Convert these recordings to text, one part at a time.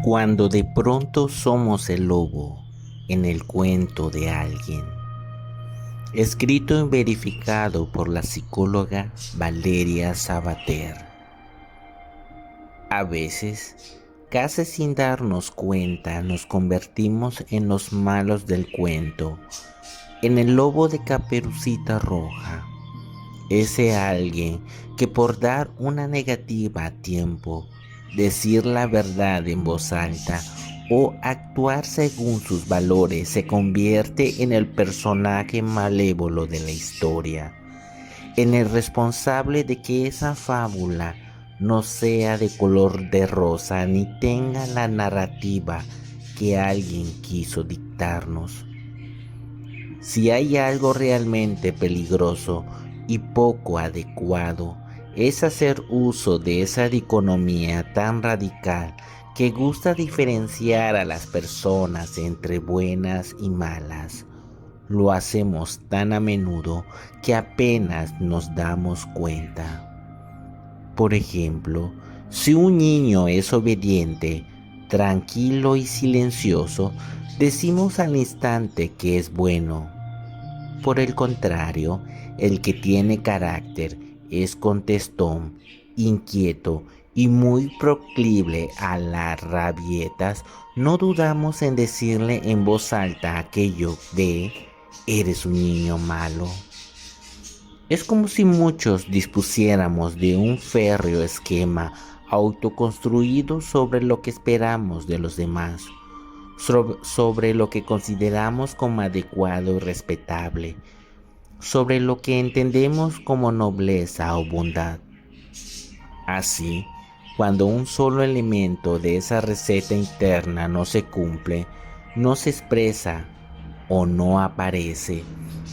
Cuando de pronto somos el lobo en el cuento de alguien. Escrito y verificado por la psicóloga Valeria Sabater. A veces, casi sin darnos cuenta, nos convertimos en los malos del cuento, en el lobo de Caperucita Roja. Ese alguien que por dar una negativa a tiempo, decir la verdad en voz alta o actuar según sus valores se convierte en el personaje malévolo de la historia, en el responsable de que esa fábula no sea de color de rosa ni tenga la narrativa que alguien quiso dictarnos. Si hay algo realmente peligroso y poco adecuado, es hacer uso de esa dicotomía tan radical que gusta diferenciar a las personas entre buenas y malas. Lo hacemos tan a menudo que apenas nos damos cuenta. Por ejemplo, si un niño es obediente, tranquilo y silencioso, decimos al instante que es bueno. Por el contrario, el que tiene carácter es contestón, inquieto y muy proclive a las rabietas, no dudamos en decirle en voz alta aquello de «eres un niño malo». Es como si muchos dispusiéramos de un férreo esquema autoconstruido sobre lo que esperamos de los demás, sobre lo que consideramos como adecuado y respetable, sobre lo que entendemos como nobleza o bondad. Así, cuando un solo elemento de esa receta interna no se cumple, no se expresa o no aparece,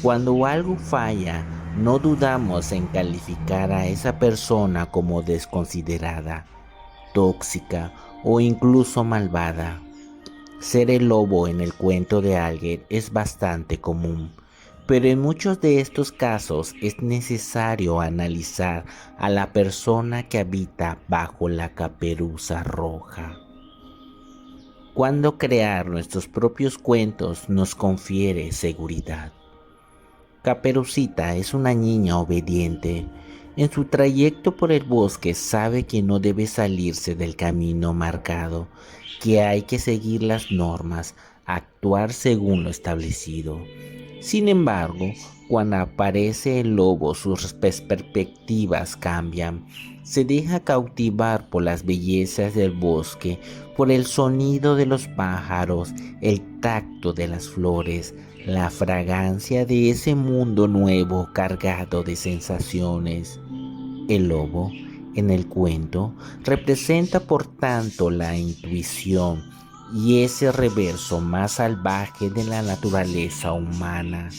cuando algo falla, no dudamos en calificar a esa persona como desconsiderada, tóxica o incluso malvada. Ser el lobo en el cuento de alguien es bastante común, pero en muchos de estos casos es necesario analizar a la persona que habita bajo la caperuza roja. Cuando crear nuestros propios cuentos nos confiere seguridad. Caperucita es una niña obediente. En su trayecto por el bosque sabe que no debe salirse del camino marcado, que hay que seguir las normas, actuar según lo establecido. Sin embargo, cuando aparece el lobo, sus perspectivas cambian. Se deja cautivar por las bellezas del bosque, por el sonido de los pájaros, el tacto de las flores, la fragancia de ese mundo nuevo cargado de sensaciones. El lobo, en el cuento, representa por tanto la intuición y ese reverso más salvaje de la naturaleza humana.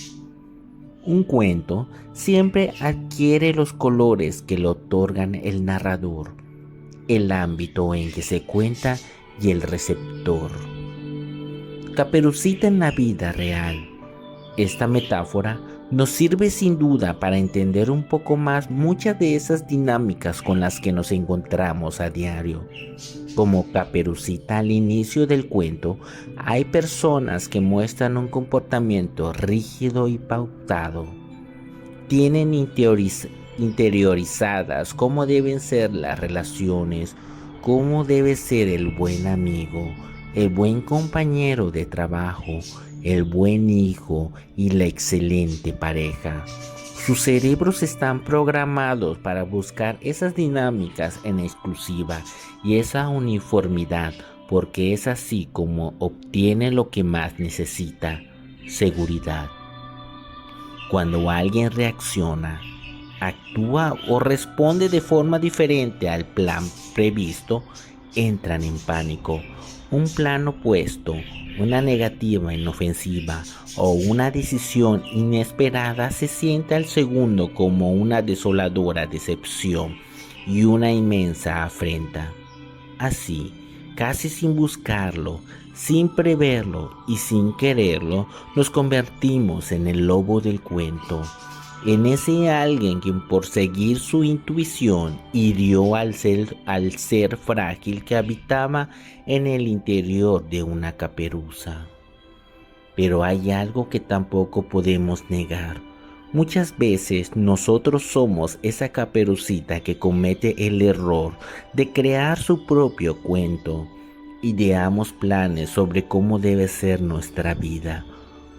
Un cuento siempre adquiere los colores que le otorgan el narrador, el ámbito en que se cuenta y el receptor. Caperucita en la vida real. Esta metáfora nos sirve sin duda para entender un poco más muchas de esas dinámicas con las que nos encontramos a diario. Como Caperucita al inicio del cuento, hay personas que muestran un comportamiento rígido y pautado. Tienen interiorizadas cómo deben ser las relaciones, cómo debe ser el buen amigo, el buen compañero de trabajo, el buen hijo y la excelente pareja. Sus cerebros están programados para buscar esas dinámicas en exclusiva y esa uniformidad, porque es así como obtiene lo que más necesita: seguridad. Cuando alguien reacciona, actúa o responde de forma diferente al plan previsto, entran en pánico. Un plan opuesto, una negativa inofensiva o una decisión inesperada se siente al segundo como una desoladora decepción y una inmensa afrenta. Así, casi sin buscarlo, sin preverlo y sin quererlo, nos convertimos en el lobo del cuento, en ese alguien quien por seguir su intuición hirió al ser frágil que habitaba en el interior de una caperuza. Pero hay algo que tampoco podemos negar. Muchas veces nosotros somos esa caperucita que comete el error de crear su propio cuento. Ideamos planes sobre cómo debe ser nuestra vida,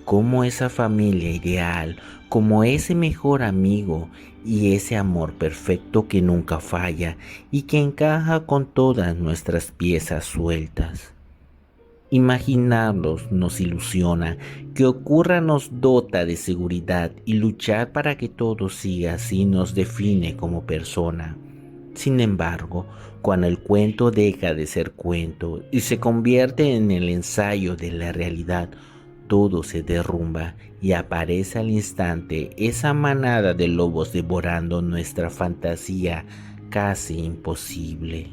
como esa familia ideal, como ese mejor amigo y ese amor perfecto que nunca falla y que encaja con todas nuestras piezas sueltas. Imaginarlos nos ilusiona, que ocurra nos dota de seguridad y luchar para que todo siga así nos define como persona. Sin embargo, cuando el cuento deja de ser cuento y se convierte en el ensayo de la realidad, todo se derrumba y aparece al instante esa manada de lobos devorando nuestra fantasía casi imposible.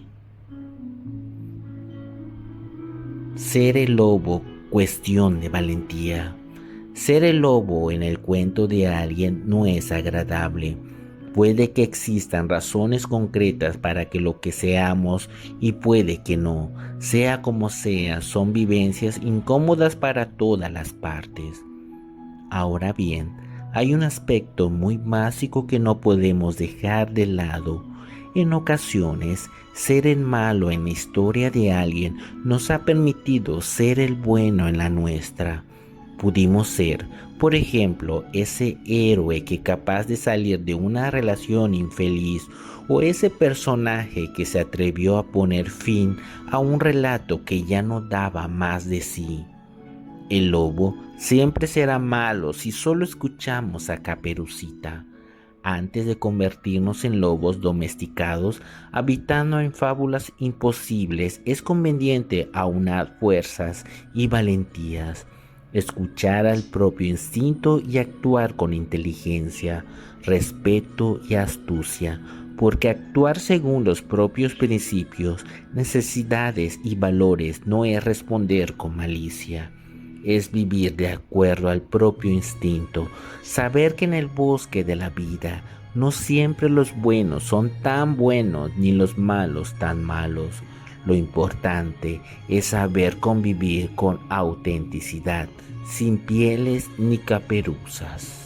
Ser el lobo, cuestión de valentía. Ser el lobo en el cuento de alguien no es agradable. Puede que existan razones concretas para que lo que seamos y puede que no. Sea como sea, son vivencias incómodas para todas las partes. Ahora bien, hay un aspecto muy básico que no podemos dejar de lado. En ocasiones, ser el malo en la historia de alguien nos ha permitido ser el bueno en la nuestra. Pudimos ser, por ejemplo, ese héroe que capaz de salir de una relación infeliz o ese personaje que se atrevió a poner fin a un relato que ya no daba más de sí. El lobo siempre será malo si solo escuchamos a Caperucita. Antes de convertirnos en lobos domesticados, habitando en fábulas imposibles, es conveniente aunar fuerzas y valentías, escuchar al propio instinto y actuar con inteligencia, respeto y astucia, porque actuar según los propios principios, necesidades y valores no es responder con malicia. Es vivir de acuerdo al propio instinto, saber que en el bosque de la vida no siempre los buenos son tan buenos ni los malos tan malos. Lo importante es saber convivir con autenticidad, sin pieles ni caperuzas.